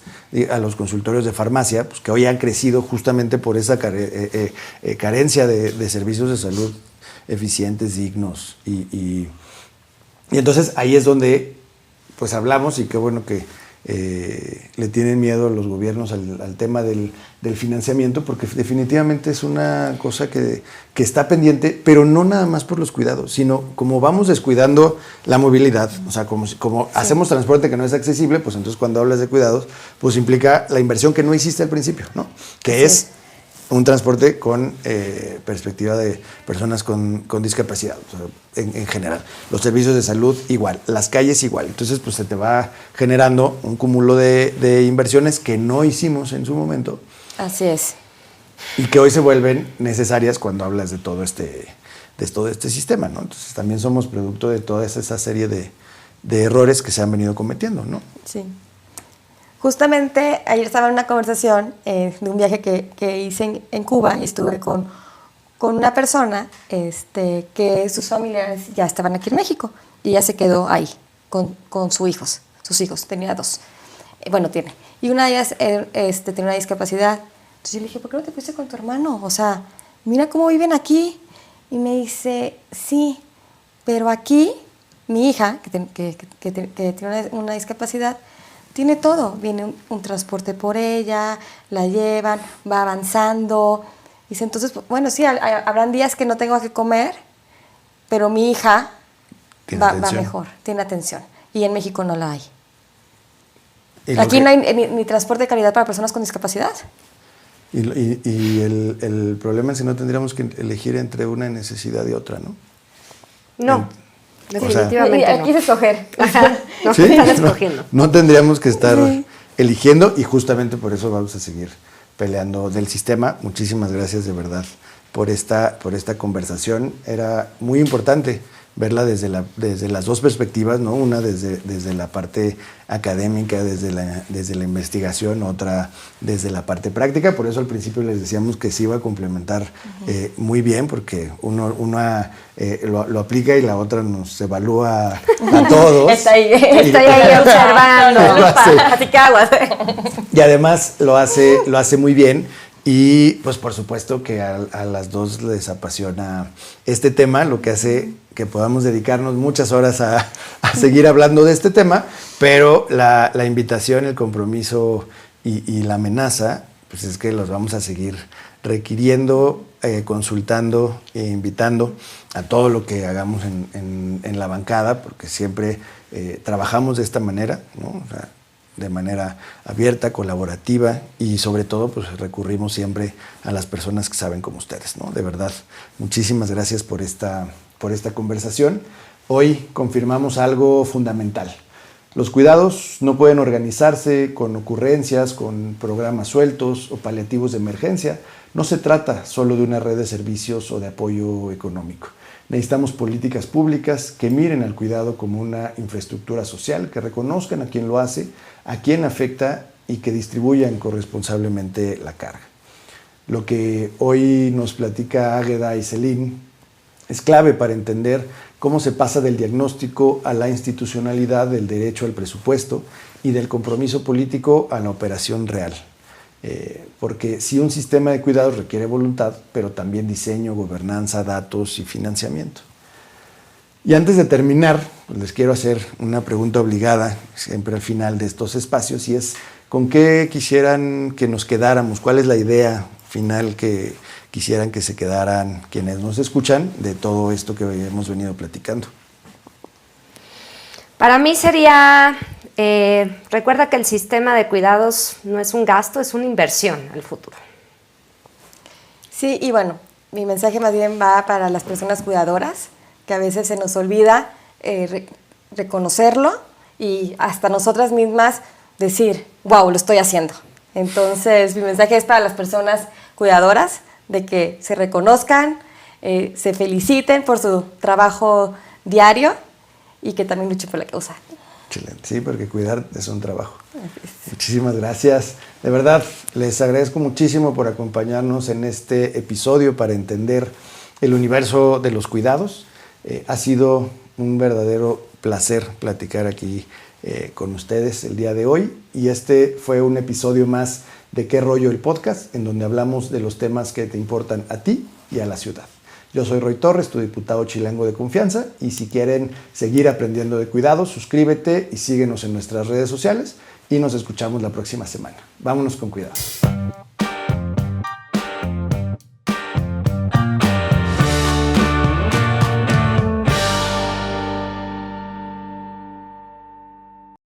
a los consultorios de farmacia, pues que hoy han crecido justamente por esa carencia de servicios de salud eficientes, dignos. Y entonces ahí es donde pues hablamos, y qué bueno que le tienen miedo los gobiernos al tema del financiamiento, porque definitivamente es una cosa que está pendiente, pero no nada más por los cuidados, sino como vamos descuidando la movilidad, o sea, como hacemos transporte que no es accesible, pues entonces cuando hablas de cuidados, pues implica la inversión que no hiciste al principio, ¿no? Que es un transporte con perspectiva de personas con discapacidad, o sea, en general. Los servicios de salud igual, las calles igual. Entonces, pues se te va generando un cúmulo de inversiones que no hicimos en su momento Así es. y que hoy se vuelven necesarias cuando hablas de todo este sistema, ¿no? Entonces, también somos producto de toda esa serie de errores que se han venido cometiendo, ¿no? Sí. Justamente ayer estaba en una conversación de un viaje que hice en Cuba y estuve con una persona que sus familiares ya estaban aquí en México y ella se quedó ahí con sus hijos, tenía 2. Bueno, tiene. Y una de ellas tenía una discapacidad. Entonces yo le dije, ¿por qué no te fuiste con tu hermano? O sea, mira cómo viven aquí. Y me dice, sí, pero aquí mi hija, que tiene una discapacidad, tiene todo, viene un transporte por ella, la llevan, va avanzando. Dice, entonces, bueno, sí, habrán días que no tengo que comer, pero mi hija va mejor, tiene atención. Y en México no la hay. Aquí no hay ni transporte de calidad para personas con discapacidad. Y el problema es que no tendríamos que elegir entre una necesidad y otra, ¿no? No, definitivamente aquí no. es escoger. Ajá, no ¿Sí? están escogiendo. No tendríamos que estar eligiendo, y justamente por eso vamos a seguir peleando del sistema. Muchísimas gracias de verdad por esta conversación. Era muy importante verla desde las dos perspectivas, ¿no? Una desde la parte académica, desde la investigación, otra desde la parte práctica. Por eso al principio les decíamos que se iba a complementar muy bien, porque una lo aplica y la otra nos evalúa a todos. Está ahí observando. Así que aguas. Y además lo hace muy bien. Y pues por supuesto que a las dos les apasiona este tema, lo que hace que podamos dedicarnos muchas horas a seguir hablando de este tema, pero la invitación, el compromiso y la amenaza, pues es que los vamos a seguir requiriendo, consultando e invitando a todo lo que hagamos en la bancada, porque siempre trabajamos de esta manera, ¿no? O sea, de manera abierta, colaborativa, y sobre todo pues recurrimos siempre a las personas que saben como ustedes, ¿no? De verdad, muchísimas gracias por esta conversación. Hoy confirmamos algo fundamental. Los cuidados no pueden organizarse con ocurrencias, con programas sueltos o paliativos de emergencia. No se trata solo de una red de servicios o de apoyo económico. Necesitamos políticas públicas que miren al cuidado como una infraestructura social, que reconozcan a quien lo hace, a quien afecta y que distribuyan corresponsablemente la carga. Lo que hoy nos platica Águeda y Celine es clave para entender cómo se pasa del diagnóstico a la institucionalidad del derecho al presupuesto y del compromiso político a la operación real. Porque sí, un sistema de cuidados requiere voluntad, pero también diseño, gobernanza, datos y financiamiento. Y antes de terminar, pues les quiero hacer una pregunta obligada, siempre al final de estos espacios, y es, ¿con qué quisieran que nos quedáramos? ¿Cuál es la idea final que quisieran que se quedaran quienes nos escuchan de todo esto que hemos venido platicando? Para mí sería, recuerda que el sistema de cuidados no es un gasto, es una inversión al futuro. Sí, y bueno, mi mensaje más bien va para las personas cuidadoras, que a veces se nos olvida reconocerlo y hasta nosotras mismas decir, wow, lo estoy haciendo. Entonces, mi mensaje es para las personas cuidadoras, de que se reconozcan, se feliciten por su trabajo diario y que también luchen por la causa. Excelente, sí, porque cuidar es un trabajo. Muchísimas gracias. De verdad, les agradezco muchísimo por acompañarnos en este episodio para entender el universo de los cuidados. Ha sido un verdadero placer platicar aquí con ustedes el día de hoy, y este fue un episodio más de ¿Qué rollo el podcast?, en donde hablamos de los temas que te importan a ti y a la ciudad. Yo soy Roy Torres, tu diputado chilango de confianza, y si quieren seguir aprendiendo de cuidados, suscríbete y síguenos en nuestras redes sociales, y nos escuchamos la próxima semana. Vámonos con cuidado.